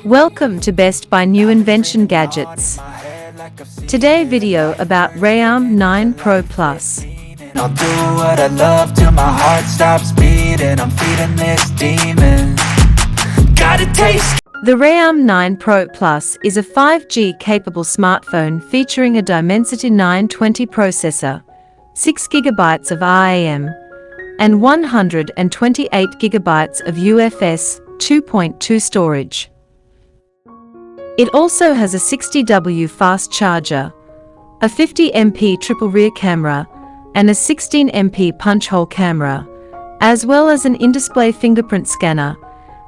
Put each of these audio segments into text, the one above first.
Welcome to Best Buy New Invention Gadgets. Today video about Realme 9 Pro Plus. I'll do what I love till my heart stops beating. I'm feeding this demon. Got a taste. The Realme 9 Pro Plus is a 5G capable smartphone featuring a Dimensity 920 processor, 6GB of RAM, and 128GB of UFS 2.2 storage. It also has a 60W fast charger, a 50MP triple rear camera, and a 16MP punch-hole camera, as well as an in-display fingerprint scanner,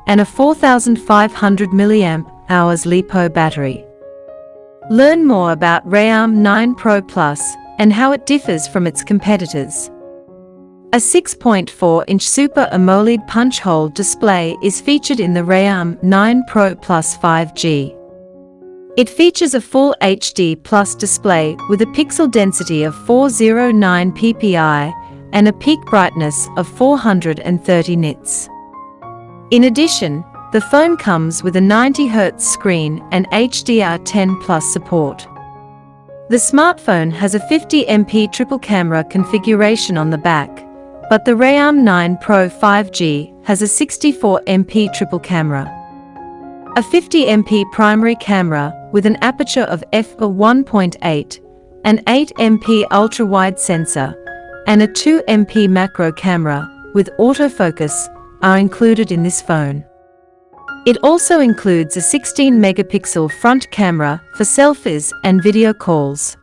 and a 4,500 mAh LiPo battery. Learn more about Realme 9 Pro Plus and how it differs from its competitors. A 6.4-inch Super AMOLED punch-hole display is featured in the Realme 9 Pro Plus 5G. It features a full HD Plus display with a pixel density of 409 ppi and a peak brightness of 430 nits. In addition, the phone comes with a 90Hz screen and HDR10 Plus support. The smartphone has a 50MP triple camera configuration on the back, but the Realme 9 Pro 5G has a 64MP triple camera. A 50MP primary camera with an aperture of f1.8, an 8MP ultra-wide sensor, and a 2MP macro camera with autofocus are included in this phone. It also includes a 16-megapixel front camera for selfies and video calls.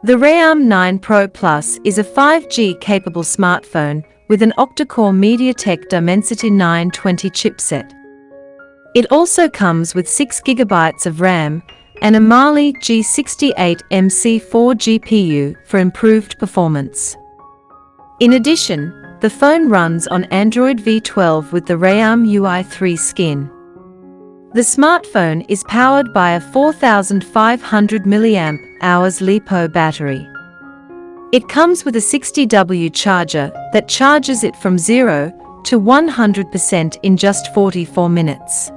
The Realme 9 Pro Plus is a 5G-capable smartphone with an octa-core MediaTek Dimensity 920 chipset. It also comes with 6GB of RAM and a Mali G68MC4 GPU for improved performance. In addition, the phone runs on Android V12 with the Realme UI 3 skin. The smartphone is powered by a 4,500 mAh LiPo battery. It comes with a 60W charger that charges it from 0 to 100% in just 44 minutes.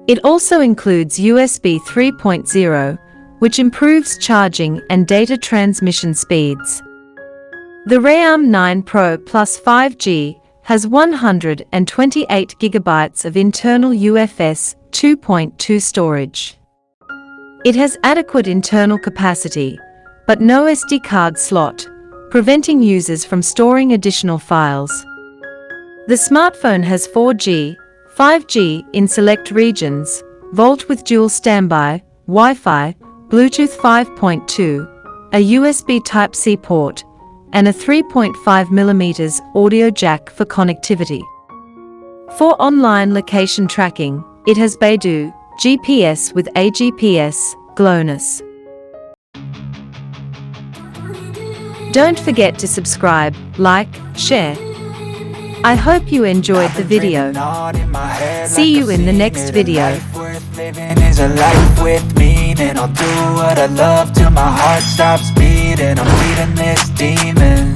It also includes USB 3.0, which improves charging and data transmission speeds. The Realme 9 Pro Plus 5G has 128GB of internal UFS 2.2 storage. It has adequate internal capacity, but no SD card slot, preventing users from storing additional files. The smartphone has 4G, 5G in select regions, Volt with dual standby, Wi-Fi, Bluetooth 5.2, a USB Type-C port, and a 3.5mm audio jack for connectivity. For online location tracking, it has Beidou GPS with AGPS, GLONASS. Don't forget to subscribe, like, share. I hope you enjoyed the video. See you in the next video. Living is a life with meaning. I'll do what I love till my heart stops beating. I'm feeding this demon.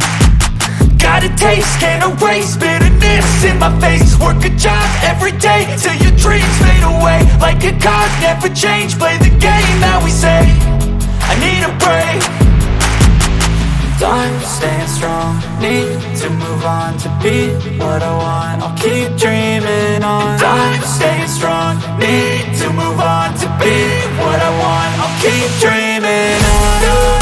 Got a taste, can't erase bitterness in my face. Work a job every day till your dreams fade away. Like a card, never change. Play the game that we say. I need a break. I'm staying strong, need to move on to be what I want. I'll keep dreaming on. I'm staying strong, need to move on to be what I want. I'll keep dreaming.